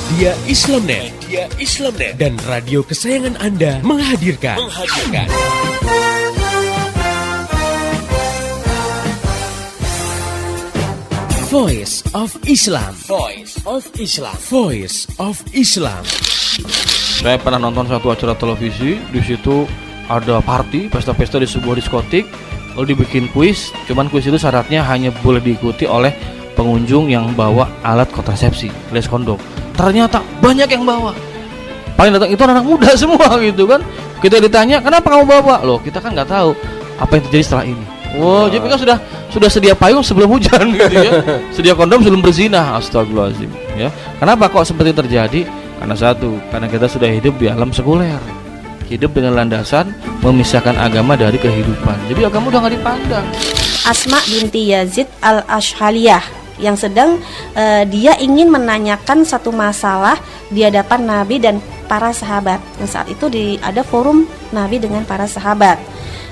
Media Islamnet dan radio kesayangan Anda menghadirkan Voice of Islam. Saya pernah nonton satu acara televisi, di situ ada party, pesta-pesta di sebuah diskotik, lalu dibikin kuis. Cuman kuis itu syaratnya hanya boleh diikuti oleh pengunjung yang bawa alat kontrasepsi, alias kondom. Ternyata banyak yang bawa. Paling datang itu anak muda semua gitu kan. Kita ditanya, kenapa kamu bawa? Loh, kita kan nggak tahu apa yang terjadi setelah ini. Wow, jadi kan sudah sedia payung sebelum hujan gitu ya. Sedia kondom sebelum berzina. Astagfirullahaladzim ya. Kenapa kok seperti terjadi? Karena satu, karena kita sudah hidup di alam sekuler. Hidup dengan landasan memisahkan agama dari kehidupan. Jadi agama udah nggak dipandang. Asma binti Yazid al-Ashhaliyah yang sedang dia ingin menanyakan satu masalah di hadapan Nabi dan para sahabat. Nah, saat itu ada forum Nabi dengan para sahabat.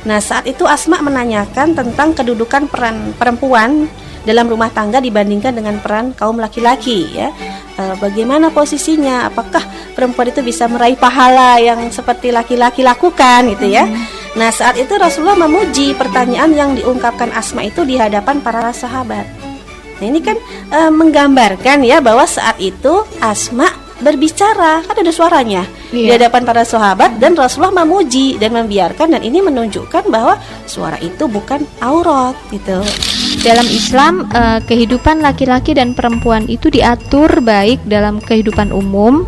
Nah, saat itu Asma menanyakan tentang kedudukan peran perempuan dalam rumah tangga dibandingkan dengan peran kaum laki-laki ya. Bagaimana posisinya? Apakah perempuan itu bisa meraih pahala yang seperti laki-laki lakukan gitu ya? Nah, saat itu Rasulullah memuji pertanyaan yang diungkapkan Asma itu di hadapan para sahabat. Nah, ini kan menggambarkan ya bahwa saat itu Asma berbicara, kan ada suaranya di hadapan para sahabat, dan Rasulullah memuji dan membiarkan, dan ini menunjukkan bahwa suara itu bukan aurat gitu. Dalam Islam, kehidupan laki-laki dan perempuan itu diatur baik dalam kehidupan umum,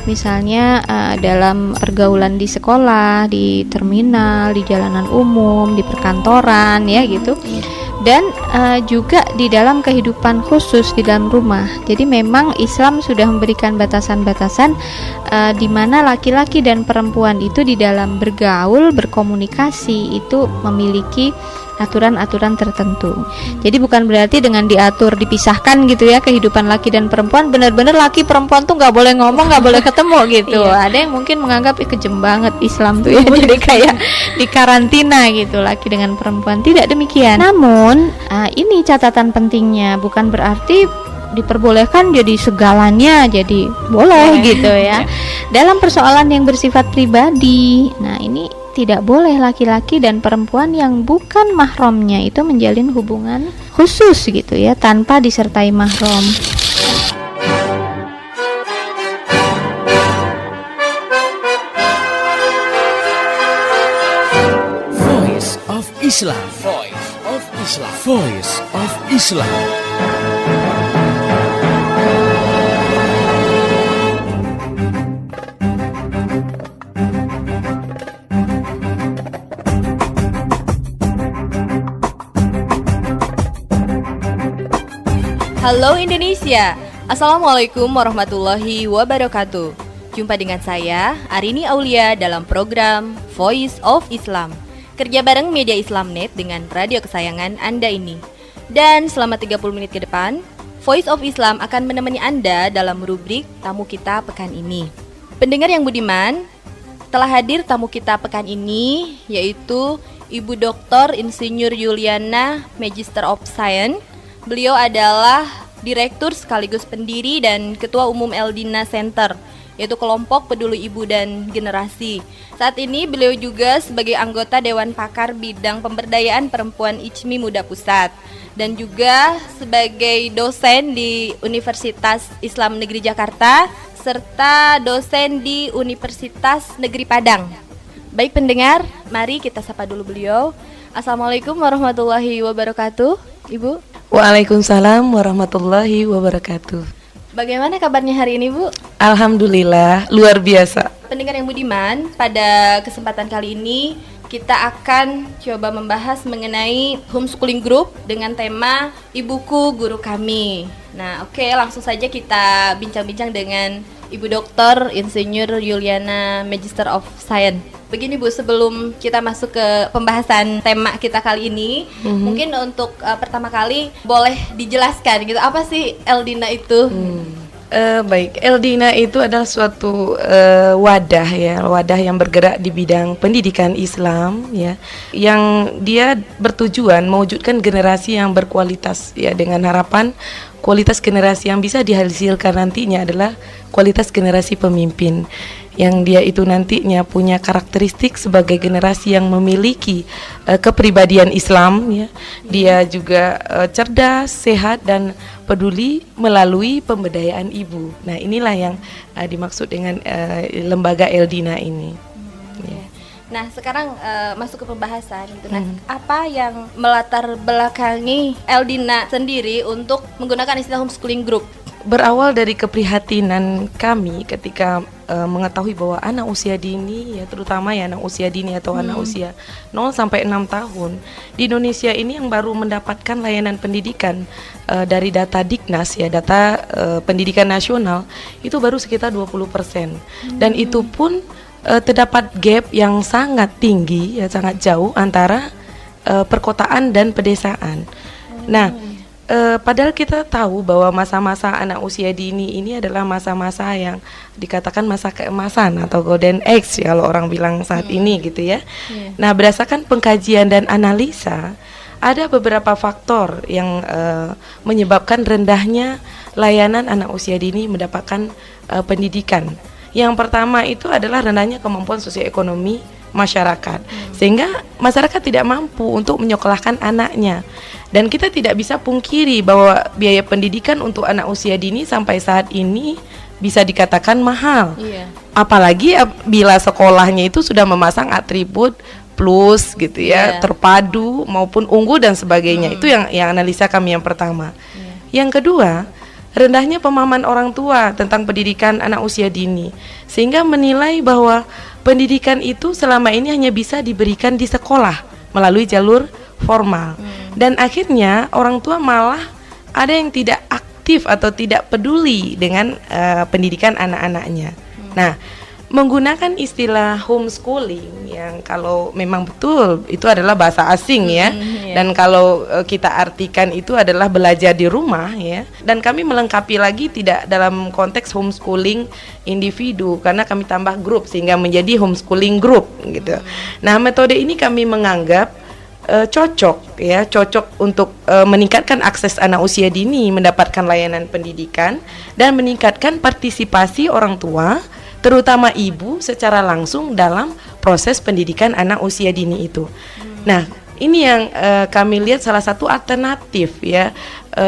misalnya dalam pergaulan di sekolah, di terminal, di jalanan umum, di perkantoran ya gitu. Dan juga di dalam kehidupan khusus di dalam rumah. Jadi memang Islam sudah memberikan batasan-batasan di mana laki-laki dan perempuan itu di dalam bergaul, berkomunikasi itu memiliki aturan-aturan tertentu. Jadi bukan berarti dengan diatur dipisahkan gitu ya kehidupan laki dan perempuan, benar-benar laki perempuan tuh nggak boleh ngomong, nggak boleh ketemu gitu. Ada yang mungkin menganggap kejem banget Islam tuh ya, jadi kayak di karantina gitu laki dengan perempuan. Tidak demikian. Namun ini catatan pentingnya, bukan berarti diperbolehkan jadi segalanya jadi boleh gitu ya. Dalam persoalan yang bersifat pribadi, nah ini tidak boleh laki-laki dan perempuan yang bukan mahramnya itu menjalin hubungan khusus gitu ya, tanpa disertai mahram. Voice of Islam. Halo Indonesia, Assalamualaikum warahmatullahi wabarakatuh. Jumpa dengan saya, Arini Aulia dalam program Voice of Islam. Kerja bareng Media Islamnet dengan radio kesayangan Anda ini. Dan selama 30 menit ke depan, Voice of Islam akan menemani Anda dalam rubrik Tamu Kita Pekan ini. Pendengar yang budiman, telah hadir tamu kita pekan ini, yaitu Ibu Dr. Insinyur Yuliana, Magister of Science. Beliau adalah Direktur sekaligus pendiri dan Ketua Umum Eldina Center, yaitu kelompok peduli ibu dan generasi. Saat ini beliau juga sebagai anggota Dewan Pakar Bidang Pemberdayaan Perempuan ICMI Muda Pusat, dan juga sebagai dosen di Universitas Islam Negeri Jakarta, serta dosen di Universitas Negeri Padang. Baik pendengar, mari kita sapa dulu beliau. Assalamualaikum warahmatullahi wabarakatuh, Ibu. Waalaikumsalam warahmatullahi wabarakatuh. Bagaimana kabarnya hari ini, Bu? Alhamdulillah, luar biasa. Pendengar yang budiman, pada kesempatan kali ini kita akan coba membahas mengenai homeschooling group dengan tema Ibuku Guru Kami. Nah, oke, langsung saja kita bincang-bincang dengan Ibu Dr. Insinyur Yuliana, Magister of Science. Begini Bu, sebelum kita masuk ke pembahasan tema kita kali ini, mungkin untuk pertama kali boleh dijelaskan gitu, apa sih Eldina itu? Baik, Eldina itu adalah suatu wadah yang bergerak di bidang pendidikan Islam ya, yang dia bertujuan mewujudkan generasi yang berkualitas ya, dengan harapan kualitas generasi yang bisa dihasilkan nantinya adalah kualitas generasi pemimpin, yang dia itu nantinya punya karakteristik sebagai generasi yang memiliki kepribadian Islam, ya. Dia juga cerdas, sehat, dan peduli melalui pemberdayaan ibu. Nah, inilah yang dimaksud dengan lembaga Eldina ini. Ya. Nah, sekarang masuk ke pembahasan. Nah, apa yang melatar belakangi Eldina sendiri untuk menggunakan istilah homeschooling group? Berawal dari keprihatinan kami ketika mengetahui bahwa anak usia dini, ya terutama ya anak usia dini atau anak usia 0 sampai 6 tahun di Indonesia ini yang baru mendapatkan layanan pendidikan dari data Dignas, ya data pendidikan nasional, itu baru sekitar 20%. Dan itu pun terdapat gap yang sangat tinggi, ya sangat jauh antara perkotaan dan pedesaan. Nah, padahal kita tahu bahwa masa-masa anak usia dini ini adalah masa-masa yang dikatakan masa keemasan atau golden age, ya, kalau orang bilang saat ini gitu ya. Nah, berdasarkan pengkajian dan analisa, ada beberapa faktor yang menyebabkan rendahnya layanan anak usia dini mendapatkan pendidikan. Yang pertama itu adalah rendahnya kemampuan sosioekonomi masyarakat, sehingga masyarakat tidak mampu untuk menyekolahkan anaknya. Dan kita tidak bisa pungkiri bahwa biaya pendidikan untuk anak usia dini sampai saat ini bisa dikatakan mahal. Apalagi bila sekolahnya itu sudah memasang atribut plus gitu ya, terpadu maupun unggul dan sebagainya. Itu yang analisa kami yang pertama. Yang kedua, rendahnya pemahaman orang tua tentang pendidikan anak usia dini, sehingga menilai bahwa pendidikan itu selama ini hanya bisa diberikan di sekolah melalui jalur formal. Dan akhirnya orang tua malah ada yang tidak aktif atau tidak peduli dengan pendidikan anak-anaknya. Nah, menggunakan istilah homeschooling yang kalau memang betul itu adalah bahasa asing, ya. Dan kalau kita artikan itu adalah belajar di rumah, ya. Dan kami melengkapi lagi tidak dalam konteks homeschooling individu, karena kami tambah grup sehingga menjadi homeschooling group gitu. Nah, metode ini kami menganggap cocok untuk meningkatkan akses anak usia dini mendapatkan layanan pendidikan dan meningkatkan partisipasi orang tua, terutama ibu, secara langsung dalam proses pendidikan anak usia dini itu. Nah, ini yang kami lihat salah satu alternatif, ya,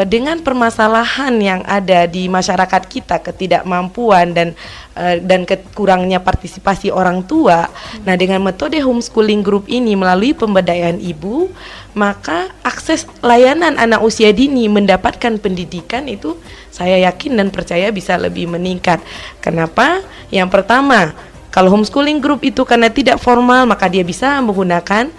dengan permasalahan yang ada di masyarakat kita, ketidakmampuan dan kurangnya partisipasi orang tua. Nah, dengan metode homeschooling group ini melalui pemberdayaan ibu, maka akses layanan anak usia dini mendapatkan pendidikan itu saya yakin dan percaya bisa lebih meningkat. Kenapa? Yang pertama, kalau homeschooling group itu karena tidak formal, maka dia bisa menggunakan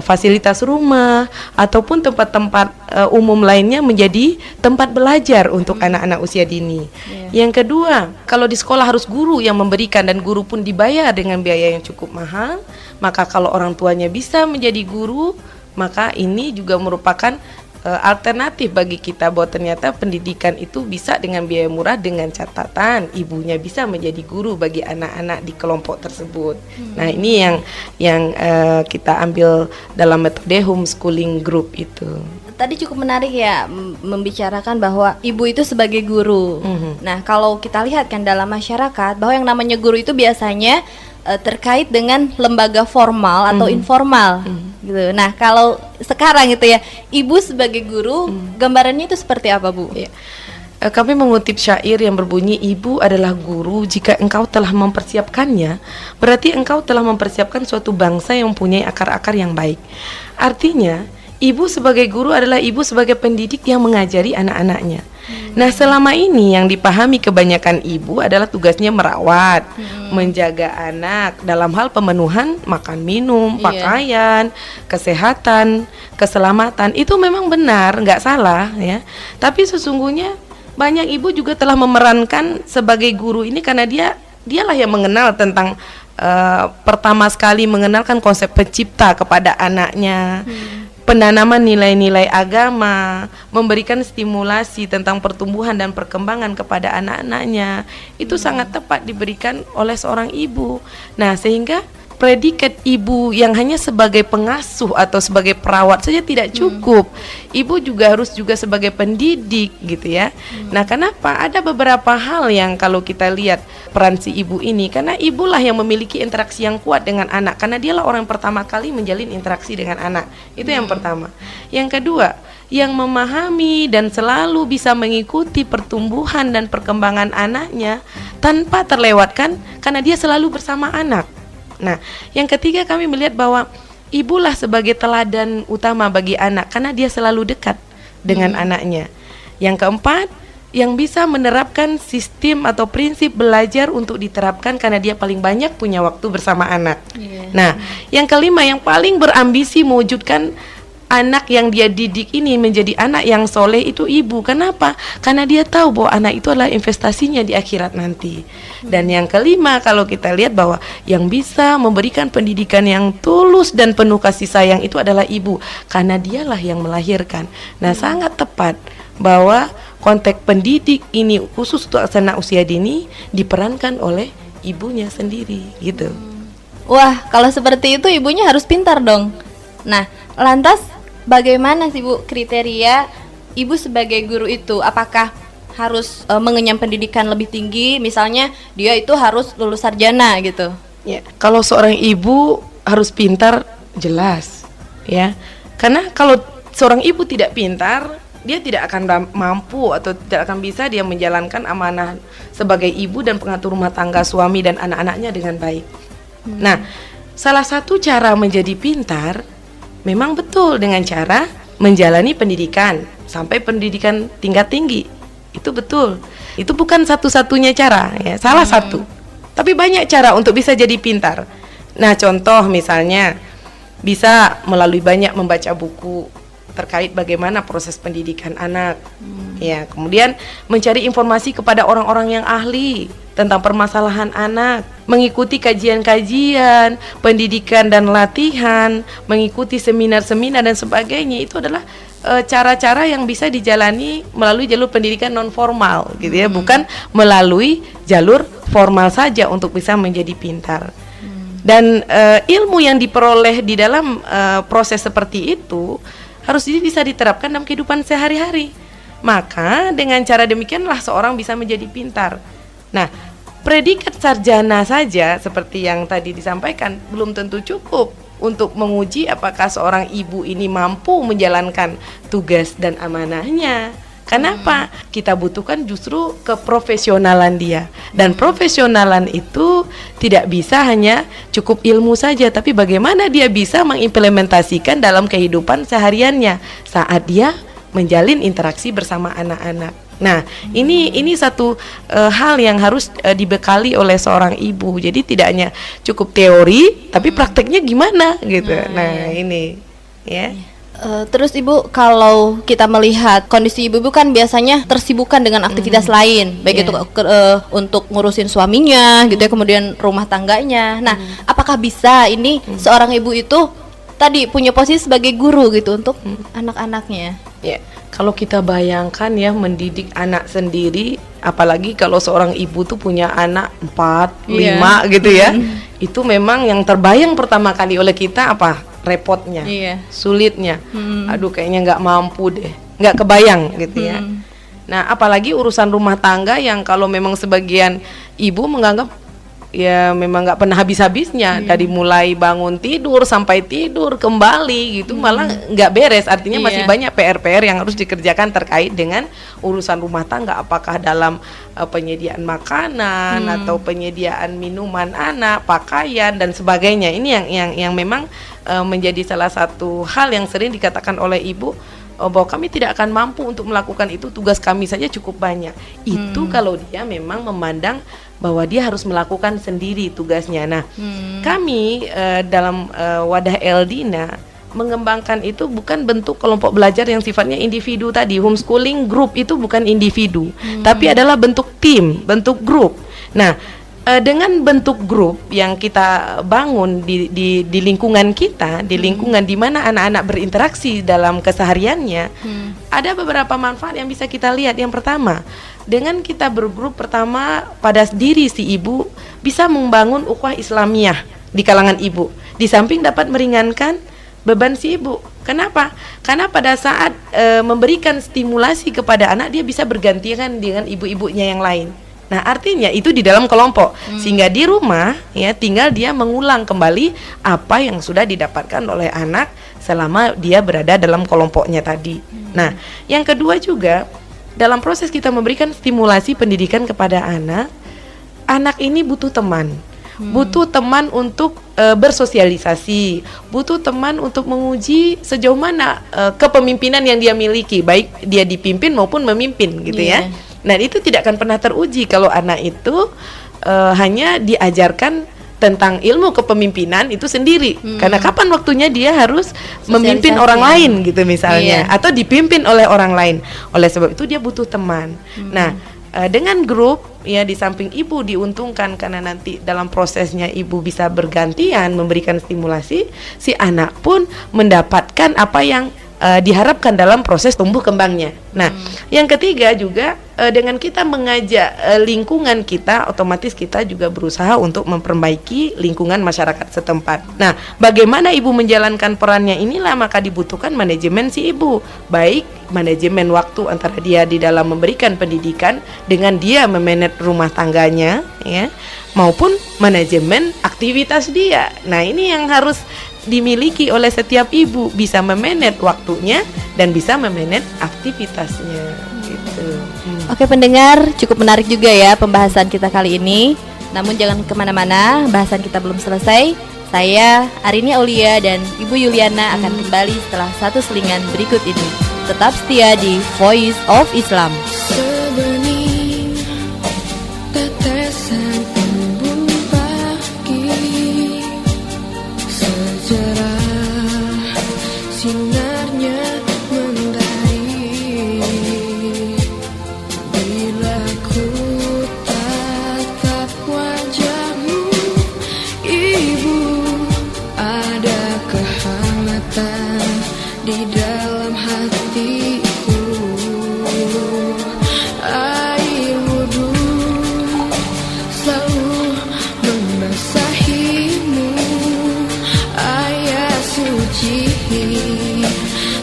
fasilitas rumah ataupun tempat-tempat umum lainnya menjadi tempat belajar untuk anak-anak usia dini. Yang kedua, kalau di sekolah harus guru yang memberikan dan guru pun dibayar dengan biaya yang cukup mahal, maka kalau orang tuanya bisa menjadi guru, maka ini juga merupakan alternatif bagi kita bahwa ternyata pendidikan itu bisa dengan biaya murah, dengan catatan ibunya bisa menjadi guru bagi anak-anak di kelompok tersebut. Nah, ini yang kita ambil dalam metode homeschooling group itu. Tadi cukup menarik ya membicarakan bahwa ibu itu sebagai guru. Nah, kalau kita lihat kan dalam masyarakat bahwa yang namanya guru itu biasanya terkait dengan lembaga formal atau informal gitu. Nah, kalau sekarang itu ya, ibu sebagai guru, gambarannya itu seperti apa, Bu? Ya. Kami mengutip syair yang berbunyi, ibu adalah guru, jika engkau telah mempersiapkannya, berarti engkau telah mempersiapkan suatu bangsa yang mempunyai akar-akar yang baik. Artinya, ibu sebagai guru adalah ibu sebagai pendidik yang mengajari anak-anaknya. Nah, selama ini yang dipahami kebanyakan ibu adalah tugasnya merawat, menjaga anak dalam hal pemenuhan makan minum, pakaian, kesehatan, keselamatan. Itu memang benar, nggak salah, ya. Tapi sesungguhnya banyak ibu juga telah memerankan sebagai guru ini karena dialah yang mengenal tentang pertama sekali mengenalkan konsep pencipta kepada anaknya. Penanaman nilai-nilai agama, memberikan stimulasi tentang pertumbuhan dan perkembangan kepada anak-anaknya, itu sangat tepat diberikan oleh seorang ibu. Nah, sehingga predikat ibu yang hanya sebagai pengasuh atau sebagai perawat saja tidak cukup. Ibu juga harus juga sebagai pendidik gitu ya. Nah, kenapa? Ada beberapa hal yang kalau kita lihat peran si ibu ini, karena ibulah yang memiliki interaksi yang kuat dengan anak, karena dialah orang yang pertama kali menjalin interaksi dengan anak. Itu yang pertama. Yang kedua, yang memahami dan selalu bisa mengikuti pertumbuhan dan perkembangan anaknya tanpa terlewatkan, karena dia selalu bersama anak. Nah, yang ketiga, kami melihat bahwa ibulah sebagai teladan utama bagi anak, karena dia selalu dekat dengan anaknya. Yang keempat, yang bisa menerapkan sistem atau prinsip belajar untuk diterapkan, karena dia paling banyak punya waktu bersama anak. Nah, yang kelima, yang paling berambisi mewujudkan anak yang dia didik ini menjadi anak yang soleh, itu ibu. Kenapa? Karena dia tahu bahwa anak itu adalah investasinya di akhirat nanti. Dan yang kelima, kalau kita lihat bahwa yang bisa memberikan pendidikan yang tulus dan penuh kasih sayang itu adalah ibu, karena dialah yang melahirkan. Nah, sangat tepat bahwa konteks pendidik ini khusus untuk anak usia dini diperankan oleh ibunya sendiri gitu. Wah, kalau seperti itu ibunya harus pintar dong. Nah, lantas bagaimana sih Bu kriteria ibu sebagai guru itu? Apakah harus mengenyam pendidikan lebih tinggi? Misalnya dia itu harus lulus sarjana gitu. Ya, kalau seorang ibu harus pintar, jelas ya. Karena kalau seorang ibu tidak pintar, dia tidak akan mampu atau tidak akan bisa dia menjalankan amanah sebagai ibu dan pengatur rumah tangga suami dan anak-anaknya dengan baik. Nah, salah satu cara menjadi pintar memang betul dengan cara menjalani pendidikan sampai pendidikan tingkat tinggi. Itu betul. Itu bukan satu-satunya cara ya, salah satu. Tapi banyak cara untuk bisa jadi pintar. Nah, contoh misalnya bisa melalui banyak membaca buku terkait bagaimana proses pendidikan anak. Ya, kemudian mencari informasi kepada orang-orang yang ahli tentang permasalahan anak, mengikuti kajian-kajian, pendidikan dan latihan, mengikuti seminar-seminar dan sebagainya. Itu adalah cara-cara yang bisa dijalani melalui jalur pendidikan non formal gitu ya, bukan melalui jalur formal saja untuk bisa menjadi pintar. Dan ilmu yang diperoleh di dalam proses seperti itu harus bisa diterapkan dalam kehidupan sehari-hari. Maka dengan cara demikianlah seorang bisa menjadi pintar. Nah, predikat sarjana saja seperti yang tadi disampaikan belum tentu cukup untuk menguji apakah seorang ibu ini mampu menjalankan tugas dan amanahnya. Kenapa? Kita butuhkan justru keprofesionalan dia. Dan profesionalan itu tidak bisa hanya cukup ilmu saja, tapi bagaimana dia bisa mengimplementasikan dalam kehidupan sehariannya saat dia menjalin interaksi bersama anak-anak. Nah, ini satu hal yang harus dibekali oleh seorang ibu. Jadi tidak hanya cukup teori, tapi prakteknya gimana gitu. Nah, ini ya. Terus Ibu, kalau kita melihat kondisi ibu-ibu kan biasanya tersibukkan dengan aktivitas lain, baik itu untuk ngurusin suaminya gitu ya, kemudian rumah tangganya. Nah, apakah bisa ini seorang ibu itu tadi punya posisi sebagai guru gitu untuk anak-anaknya? Ya, kalau kita bayangkan ya mendidik anak sendiri, apalagi kalau seorang ibu tuh punya anak 4, 5 gitu ya. Itu memang yang terbayang pertama kali oleh kita apa? Repotnya, sulitnya. Aduh, kayaknya nggak mampu deh, nggak kebayang gitu ya. Nah, apalagi urusan rumah tangga yang kalau memang sebagian ibu menganggap ya memang nggak pernah habis-habisnya, dari mulai bangun tidur sampai tidur kembali gitu, malah nggak beres. Artinya masih banyak PR-PR yang harus dikerjakan terkait dengan urusan rumah tangga, apakah dalam penyediaan makanan atau penyediaan minuman anak, pakaian dan sebagainya. Ini yang memang menjadi salah satu hal yang sering dikatakan oleh ibu, bahwa kami tidak akan mampu untuk melakukan itu, tugas kami saja cukup banyak. Itu kalau dia memang memandang bahwa dia harus melakukan sendiri tugasnya. Nah, kami dalam wadah Eldina mengembangkan itu bukan bentuk kelompok belajar yang sifatnya individu tadi. Homeschooling group itu bukan individu, tapi adalah bentuk tim, bentuk grup. Nah, dengan bentuk grup yang kita bangun di lingkungan kita, di lingkungan di mana anak-anak berinteraksi dalam kesehariannya, ada beberapa manfaat yang bisa kita lihat. Yang pertama, dengan kita bergrup, pertama pada diri si ibu bisa membangun ukhuwah Islamiyah di kalangan ibu. Di samping dapat meringankan beban si ibu. Kenapa? Karena pada saat memberikan stimulasi kepada anak, dia bisa bergantian dengan ibu-ibunya yang lain. Nah, artinya itu di dalam kelompok, sehingga di rumah ya tinggal dia mengulang kembali apa yang sudah didapatkan oleh anak selama dia berada dalam kelompoknya tadi. Nah, yang kedua juga dalam proses kita memberikan stimulasi pendidikan kepada anak ini butuh teman. Butuh teman untuk bersosialisasi, butuh teman untuk menguji sejauh mana kepemimpinan yang dia miliki, baik dia dipimpin maupun memimpin gitu ya. Nah, itu tidak akan pernah teruji kalau anak itu hanya diajarkan tentang ilmu kepemimpinan itu sendiri. Karena kapan waktunya dia harus memimpin orang lain gitu misalnya, atau dipimpin oleh orang lain. Oleh sebab itu dia butuh teman. Nah, dengan grup ya, di samping ibu diuntungkan karena nanti dalam prosesnya ibu bisa bergantian memberikan stimulasi, si anak pun mendapatkan apa yang diharapkan dalam proses tumbuh kembangnya. Nah, yang ketiga juga dengan kita mengajak lingkungan kita, otomatis kita juga berusaha untuk memperbaiki lingkungan masyarakat setempat. Nah, bagaimana ibu menjalankan perannya inilah maka dibutuhkan manajemen si ibu, baik manajemen waktu antara dia di dalam memberikan pendidikan dengan dia memanage rumah tangganya ya, maupun manajemen aktivitas dia. Nah, ini yang harus dimiliki oleh setiap ibu, bisa memanage waktunya dan bisa memanage aktivitasnya gitu. Oke pendengar, cukup menarik juga ya pembahasan kita kali ini. Namun jangan kemana-mana, bahasan kita belum selesai. Saya Arini Aulia dan Ibu Yuliana akan kembali setelah satu selingan berikut ini. Tetap setia di Voice of Islam. Sebening tetesan embun pagi, sejarah sinarnya mendari. Bila ku tatap wajahmu, Ibu, ada kehangatan di dalam hatiku. Air wudhu selalu membasahimu, ayat suci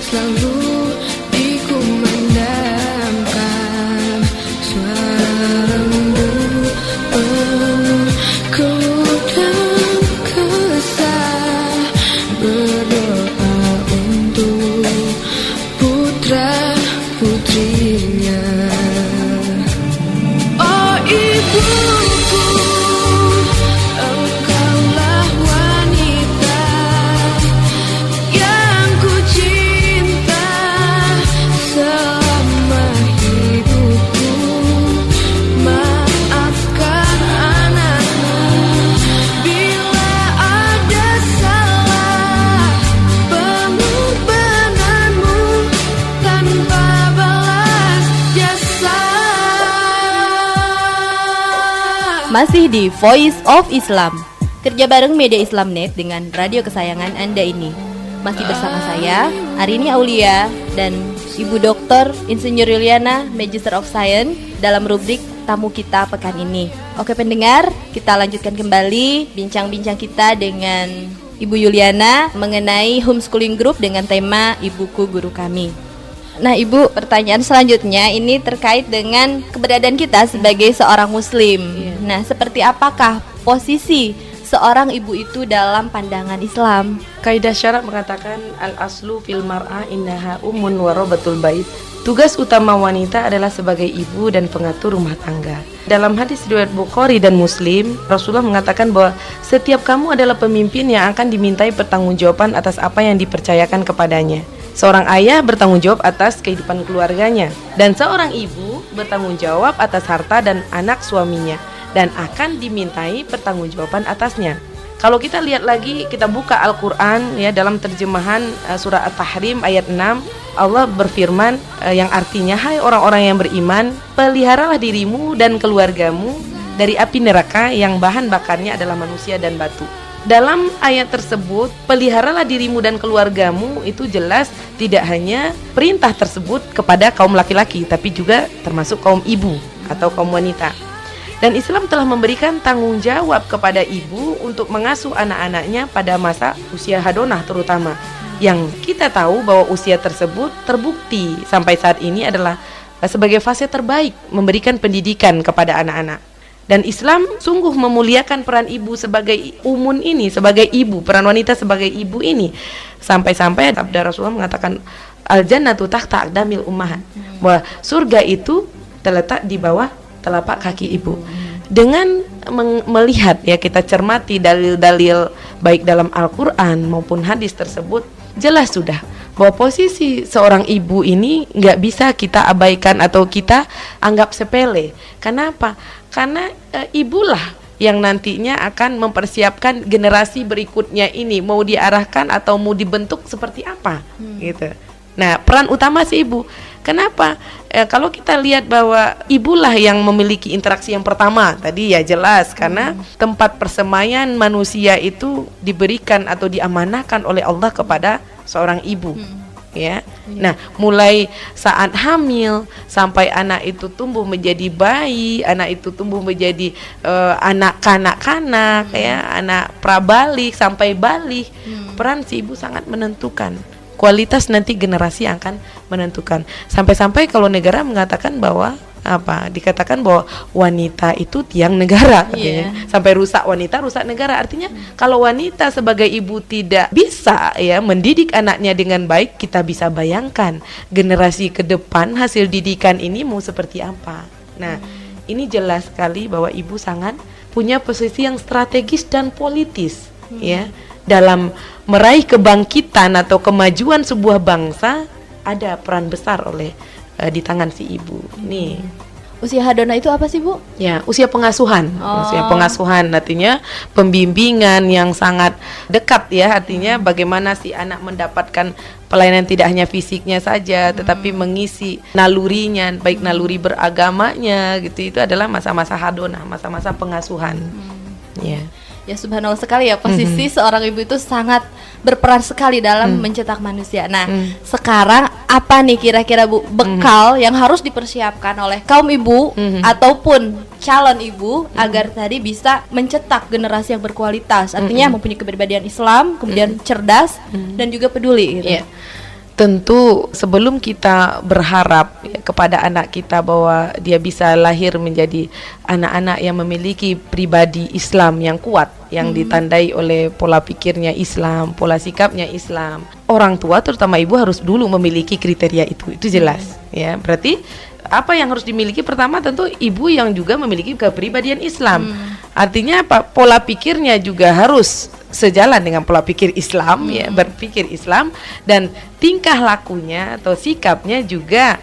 selalu dikumandangkan. Suara rembu penuh keluh dan kesah, berdoa untuk putra putrinya. Oh ibuku, engkaulah wanita yang ku cinta selama hidupku. Maafkan anakmu bila ada salah, pengorbananmu tanpa balas jasa. Masih di Voice of Islam, kerja bareng Media Islamnet dengan radio kesayangan Anda ini. Masih bersama saya, Arini Aulia, dan Ibu Dr. Insinyur Yuliana, Magister of Science, dalam rubrik Tamu Kita Pekan ini. Oke pendengar, kita lanjutkan kembali bincang-bincang kita dengan Ibu Yuliana mengenai homeschooling group dengan tema Ibuku Guru Kami. Nah Ibu, pertanyaan selanjutnya ini terkait dengan keberadaan kita sebagai seorang muslim. Nah, seperti apakah posisi seorang ibu itu dalam pandangan Islam? Kaidah syarak mengatakan al-aslu fil mar'ah innaha ummun wa rabatul bait. Tugas utama wanita adalah sebagai ibu dan pengatur rumah tangga. Dalam hadis riwayat Bukhari dan Muslim, Rasulullah mengatakan bahwa setiap kamu adalah pemimpin yang akan dimintai pertanggungjawaban atas apa yang dipercayakan kepadanya. Seorang ayah bertanggung jawab atas kehidupan keluarganya, dan seorang ibu bertanggung jawab atas harta dan anak suaminya, dan akan dimintai pertanggungjawaban atasnya. Kalau kita lihat lagi, kita buka Al-Quran ya, dalam terjemahan surah At-Tahrim ayat 6, Allah berfirman yang artinya, hai orang-orang yang beriman, peliharalah dirimu dan keluargamu dari api neraka yang bahan bakarnya adalah manusia dan batu. Dalam ayat tersebut, peliharalah dirimu dan keluargamu, itu jelas tidak hanya perintah tersebut kepada kaum laki-laki, tapi juga termasuk kaum ibu atau kaum wanita. Dan Islam telah memberikan tanggung jawab kepada ibu untuk mengasuh anak-anaknya pada masa usia hadonah terutama. Yang kita tahu bahwa usia tersebut terbukti sampai saat ini adalah sebagai fase terbaik memberikan pendidikan kepada anak-anak. Dan Islam sungguh memuliakan peran ibu sebagai umun ini, sebagai ibu, peran wanita sebagai ibu ini. Sampai-sampai sabda Rasulullah mengatakan al-jannatu tahta aqdamil ummahat, bahwa surga itu terletak di bawah telapak kaki ibu. Dengan melihat ya, kita cermati dalil-dalil baik dalam Al-Quran maupun hadis tersebut, jelas sudah bahwa posisi seorang ibu ini nggak bisa kita abaikan atau kita anggap sepele. Kenapa? Karena ibulah yang nantinya akan mempersiapkan generasi berikutnya ini mau diarahkan atau mau dibentuk seperti apa, gitu. Nah, peran utama si ibu. Kenapa? Kalau kita lihat bahwa ibulah yang memiliki interaksi yang pertama tadi ya jelas, karena tempat persemaian manusia itu diberikan atau diamanahkan oleh Allah kepada seorang ibu. Ya. Nah, mulai saat hamil sampai anak itu tumbuh menjadi bayi, anak itu tumbuh menjadi anak kanak-kanak, ya, anak prabalik sampai balik, peran si ibu sangat menentukan. Kualitas nanti generasi akan menentukan. Sampai-sampai kalau negara mengatakan bahwa dikatakan bahwa wanita itu tiang negara, artinya sampai rusak wanita rusak negara. Artinya kalau wanita sebagai ibu tidak bisa ya mendidik anaknya dengan baik, kita bisa bayangkan generasi ke depan hasil didikan ini mau seperti apa. Nah, ini jelas sekali bahwa ibu sangat punya posisi yang strategis dan politis ya dalam meraih kebangkitan atau kemajuan sebuah bangsa. Ada peran besar di tangan si ibu. Nih. Usia hadonah itu apa sih, Bu? Ya, usia pengasuhan. Usia pengasuhan artinya pembimbingan yang sangat dekat ya, artinya bagaimana si anak mendapatkan pelayanan tidak hanya fisiknya saja, tetapi mengisi nalurinya, baik naluri beragamanya gitu. Itu adalah masa-masa hadonah, masa-masa pengasuhan. Ya. Ya, subhanallah sekali ya, posisi seorang ibu itu sangat berperan sekali dalam mencetak manusia. Nah, sekarang apa nih kira-kira Bu bekal yang harus dipersiapkan oleh kaum ibu ataupun calon ibu agar tadi bisa mencetak generasi yang berkualitas, artinya mempunyai kepribadian Islam, kemudian cerdas dan juga peduli gitu. Tentu sebelum kita berharap ya, kepada anak kita bahwa dia bisa lahir menjadi anak-anak yang memiliki pribadi Islam yang kuat, yang ditandai oleh pola pikirnya Islam, pola sikapnya Islam, orang tua terutama ibu harus dulu memiliki kriteria itu jelas ya. Berarti apa yang harus dimiliki? Pertama tentu ibu yang juga memiliki kepribadian Islam. Artinya apa? Pola pikirnya juga harus sejalan dengan pola pikir Islam ya, berpikir Islam, dan tingkah lakunya atau sikapnya juga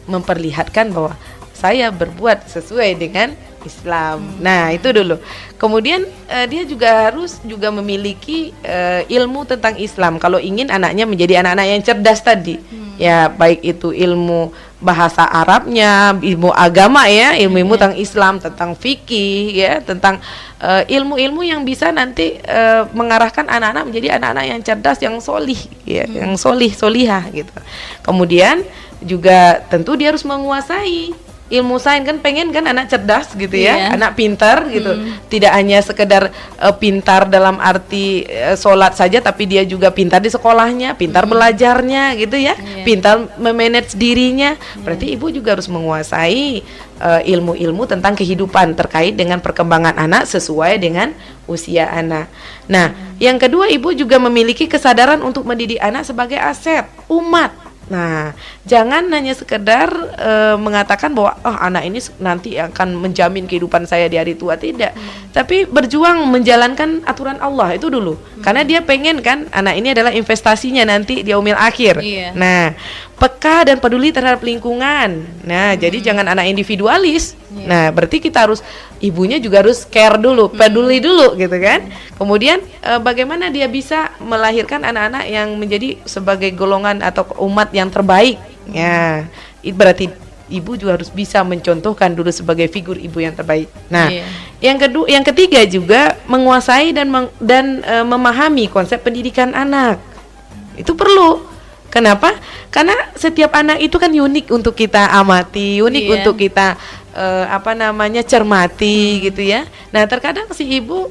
memperlihatkan bahwa saya berbuat sesuai dengan Islam. Nah, itu dulu. Kemudian dia juga harus memiliki ilmu tentang Islam kalau ingin anaknya menjadi anak-anak yang cerdas tadi. Ya, baik itu ilmu bahasa Arabnya, ilmu agama ya, ilmu tentang Islam, tentang fikih ya, tentang ilmu-ilmu yang bisa nanti mengarahkan anak-anak menjadi anak-anak yang cerdas, yang solih ya, yang solihah gitu. Kemudian juga tentu dia harus menguasai ilmu sains, kan pengen kan anak cerdas gitu ya, anak pintar gitu, tidak hanya sekedar pintar dalam arti sholat saja, tapi dia juga pintar di sekolahnya, pintar belajarnya gitu ya, pintar memanage dirinya. Berarti ibu juga harus menguasai ilmu-ilmu tentang kehidupan terkait dengan perkembangan anak sesuai dengan usia anak. Nah, yang kedua, ibu juga memiliki kesadaran untuk mendidik anak sebagai aset umat. Nah, jangan hanya sekedar mengatakan bahwa anak ini nanti akan menjamin kehidupan saya di hari tua, tidak. Tapi berjuang menjalankan aturan Allah itu dulu. Karena dia pengen kan anak ini adalah investasinya nanti di yaumil akhir. Nah, peka dan peduli terhadap lingkungan. Nah, jadi jangan anak individualis. Nah, berarti kita harus, ibunya juga harus care dulu, peduli dulu gitu kan. Kemudian bagaimana dia bisa melahirkan anak-anak yang menjadi sebagai golongan atau umat yang terbaik. Ya, berarti ibu juga harus bisa mencontohkan dulu sebagai figur ibu yang terbaik. Nah, yang ketiga juga menguasai dan memahami konsep pendidikan anak. Itu perlu. Kenapa? Karena setiap anak itu kan unik untuk kita amati, unik untuk kita cermati gitu ya. Nah, terkadang si ibu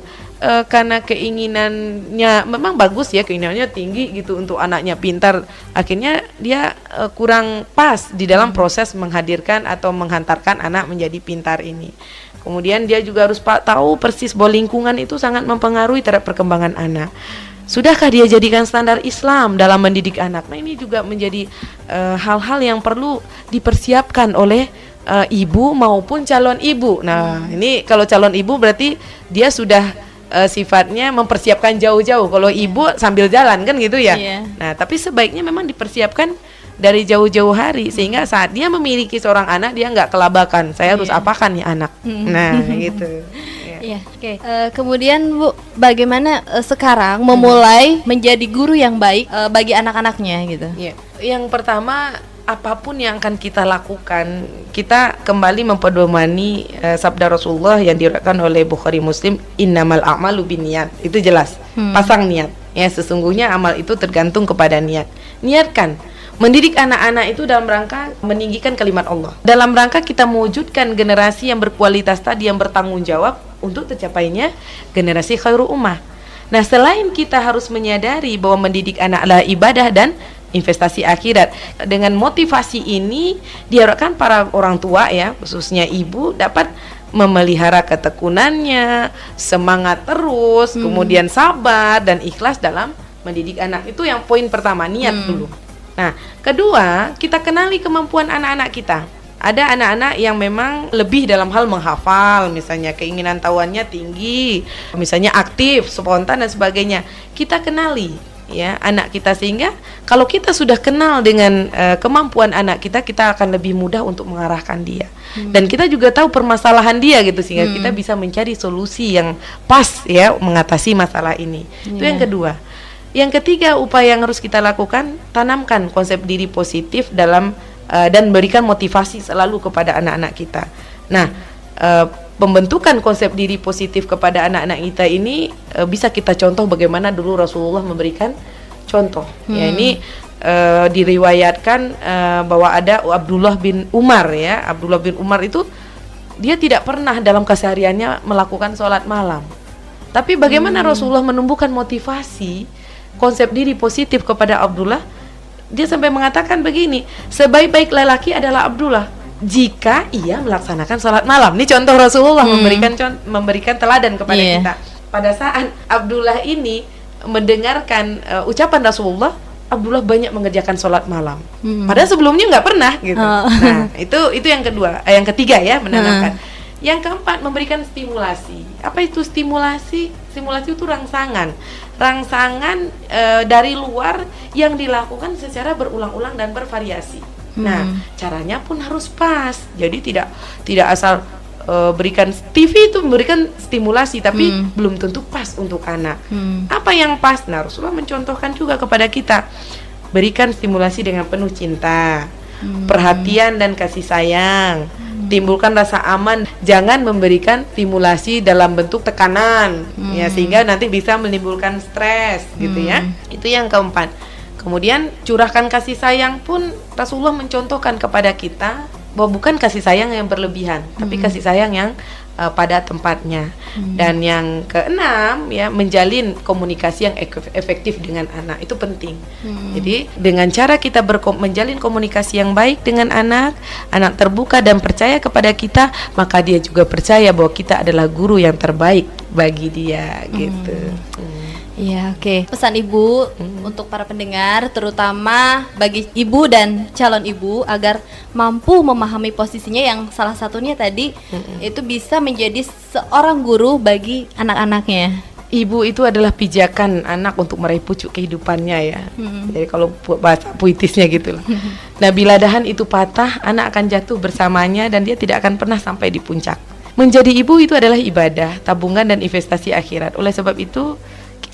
karena keinginannya memang bagus ya, keinginannya tinggi gitu untuk anaknya pintar, akhirnya dia kurang pas di dalam proses menghadirkan atau menghantarkan anak menjadi pintar ini. Kemudian dia juga harus tahu persis bahwa lingkungan itu sangat mempengaruhi terhadap perkembangan anak. Sudahkah dia jadikan standar Islam dalam mendidik anak? Nah, ini juga menjadi hal-hal yang perlu dipersiapkan oleh ibu maupun calon ibu. Nah, ini kalau calon ibu berarti dia sudah sifatnya mempersiapkan jauh-jauh. Kalau ibu sambil jalan kan gitu ya. Nah, tapi sebaiknya memang dipersiapkan dari jauh-jauh hari, sehingga saat dia memiliki seorang anak dia nggak kelabakan. Saya harus apakan nih anak. Nah, gitu. Iya, oke. Kemudian Bu, bagaimana sekarang memulai menjadi guru yang baik bagi anak-anaknya gitu? Iya. Yang pertama, apapun yang akan kita lakukan, kita kembali mempedomani sabda Rasulullah yang diriwayatkan oleh Bukhari Muslim, innamal a'malu binniyat. Itu jelas. Pasang niat. Ya, sesungguhnya amal itu tergantung kepada niat. Niatkan mendidik anak-anak itu dalam rangka meninggikan kalimat Allah. Dalam rangka kita mewujudkan generasi yang berkualitas tadi, yang bertanggung jawab untuk tercapainya generasi khairul ummah. Nah, selain kita harus menyadari bahwa mendidik anak adalah ibadah dan investasi akhirat, dengan motivasi ini diharapkan para orang tua ya, khususnya ibu, dapat memelihara ketekunannya, semangat terus, kemudian sabar dan ikhlas dalam mendidik anak. Itu yang poin pertama, niat dulu. Nah, kedua, kita kenali kemampuan anak-anak kita. Ada anak-anak yang memang lebih dalam hal menghafal, misalnya keinginan tahuannya tinggi, misalnya aktif, spontan dan sebagainya. Kita kenali ya anak kita, sehingga kalau kita sudah kenal dengan kemampuan anak kita, kita akan lebih mudah untuk mengarahkan dia. Dan kita juga tahu permasalahan dia gitu, sehingga kita bisa mencari solusi yang pas ya mengatasi masalah ini. Itu yang kedua. Yang ketiga, upaya yang harus kita lakukan, tanamkan konsep diri positif dalam dan berikan motivasi selalu kepada anak-anak kita. Nah, pembentukan konsep diri positif kepada anak-anak kita ini bisa kita contoh bagaimana dulu Rasulullah memberikan contoh. Ya, ini diriwayatkan bahwa ada Abdullah bin Umar ya. Abdullah bin Umar itu dia tidak pernah dalam kesehariannya melakukan sholat malam. Tapi bagaimana Rasulullah menumbuhkan motivasi konsep diri positif kepada Abdullah? Dia sampai mengatakan begini, sebaik-baik lelaki adalah Abdullah jika ia melaksanakan sholat malam. Ini contoh Rasulullah memberikan teladan kepada kita. Pada saat Abdullah ini mendengarkan ucapan Rasulullah, Abdullah banyak mengerjakan sholat malam. Padahal sebelumnya nggak pernah gitu. Nah, itu yang kedua, yang ketiga ya, menanamkan. Yang keempat, memberikan stimulasi. Apa itu stimulasi? Stimulasi itu rangsangan dari luar yang dilakukan secara berulang-ulang dan bervariasi. Nah, caranya pun harus pas. Jadi tidak asal berikan TV itu memberikan stimulasi, tapi belum tentu pas untuk anak. Apa yang pas? Nah, Rasulullah mencontohkan juga kepada kita, berikan stimulasi dengan penuh cinta, perhatian dan kasih sayang. Timbulkan rasa aman, jangan memberikan stimulasi dalam bentuk tekanan ya, sehingga nanti bisa menimbulkan stres gitu ya. Itu yang keempat. Kemudian curahkan kasih sayang pun Rasulullah mencontohkan kepada kita bahwa bukan kasih sayang yang berlebihan, tapi kasih sayang yang pada tempatnya. Dan yang keenam ya, menjalin komunikasi yang efektif dengan anak, itu penting. Jadi dengan cara kita menjalin komunikasi yang baik dengan anak terbuka dan percaya kepada kita, maka dia juga percaya bahwa kita adalah guru yang terbaik bagi dia gitu. Iya, oke. Pesan Ibu untuk para pendengar, terutama bagi ibu dan calon ibu, agar mampu memahami posisinya yang salah satunya tadi itu bisa menjadi seorang guru bagi anak-anaknya. Ibu itu adalah pijakan anak untuk meraih pucuk kehidupannya ya. Jadi kalau bahasa puitisnya gitu lah. Nah, bila dahan itu patah, anak akan jatuh bersamanya dan dia tidak akan pernah sampai di puncak. Menjadi ibu itu adalah ibadah, tabungan dan investasi akhirat. Oleh sebab itu,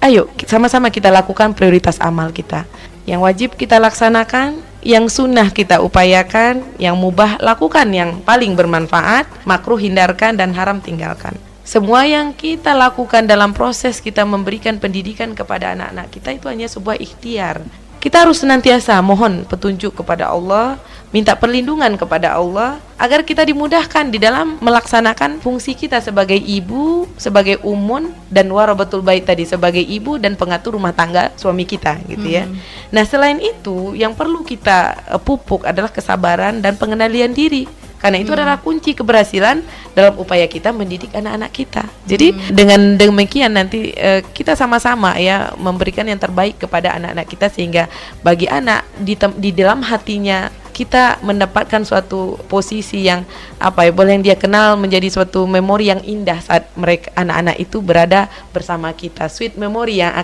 ayo sama-sama kita lakukan prioritas amal kita. Yang wajib kita laksanakan, yang sunnah kita upayakan, yang mubah lakukan, yang paling bermanfaat, makruh hindarkan dan haram tinggalkan. Semua yang kita lakukan dalam proses kita memberikan pendidikan kepada anak-anak kita itu hanya sebuah ikhtiar. Kita harus senantiasa mohon petunjuk kepada Allah, minta perlindungan kepada Allah agar kita dimudahkan di dalam melaksanakan fungsi kita sebagai ibu, sebagai umun, dan warabatul bait tadi sebagai ibu dan pengatur rumah tangga suami kita gitu ya. Nah, selain itu yang perlu kita pupuk adalah kesabaran dan pengendalian diri. Karena itu adalah kunci keberhasilan dalam upaya kita mendidik anak-anak kita. Jadi dengan demikian nanti kita sama-sama ya memberikan yang terbaik kepada anak-anak kita, sehingga bagi anak di dalam hatinya kita mendapatkan suatu posisi yang boleh yang dia kenal menjadi suatu memori yang indah saat mereka anak-anak itu berada bersama kita, sweet memory yang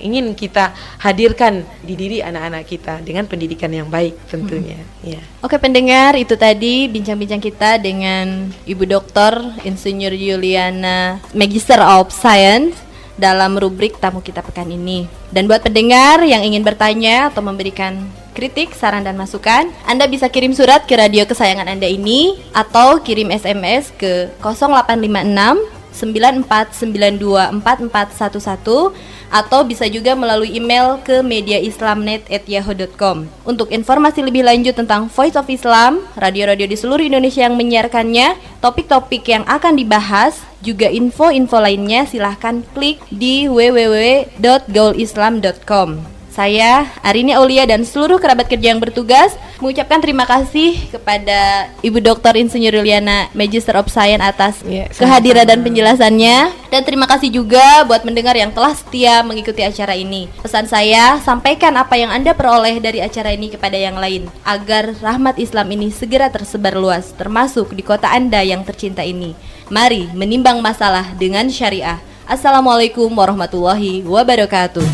ingin kita hadirkan di diri anak-anak kita dengan pendidikan yang baik tentunya. Ya. Oke pendengar, itu tadi bincang-bincang kita dengan Ibu Dr. Insinyur Yuliana, Magister of Science, dalam rubrik tamu kita pekan ini. Dan buat pendengar yang ingin bertanya atau memberikan kritik, saran dan masukan, Anda bisa kirim surat ke radio kesayangan Anda ini atau kirim SMS ke 0856 94924411 atau bisa juga melalui email ke mediaislamnet@yahoo.com. Untuk informasi lebih lanjut tentang Voice of Islam, radio-radio di seluruh Indonesia yang menyiarkannya, topik-topik yang akan dibahas, juga info-info lainnya, silahkan klik di www.gaulislam.com. Saya, Arini Aulia, dan seluruh kerabat kerja yang bertugas mengucapkan terima kasih kepada Ibu Dr. Insinyur Yuliana, Magister of Science, atas kehadiran dan penjelasannya. Dan terima kasih juga buat pendengar yang telah setia mengikuti acara ini. Pesan saya, sampaikan apa yang Anda peroleh dari acara ini kepada yang lain, agar rahmat Islam ini segera tersebar luas, termasuk di kota Anda yang tercinta ini. Mari menimbang masalah dengan syariah. Assalamualaikum warahmatullahi wabarakatuh.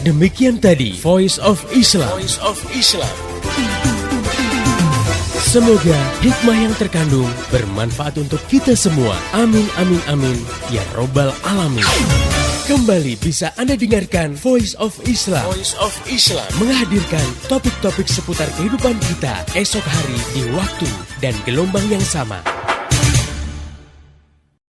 Demikian tadi Voice of Islam. Semoga hikmah yang terkandung bermanfaat untuk kita semua. Amin amin amin ya robbal alamin. Kembali bisa Anda dengarkan Voice of Islam. Menghadirkan topik-topik seputar kehidupan kita esok hari di waktu dan gelombang yang sama.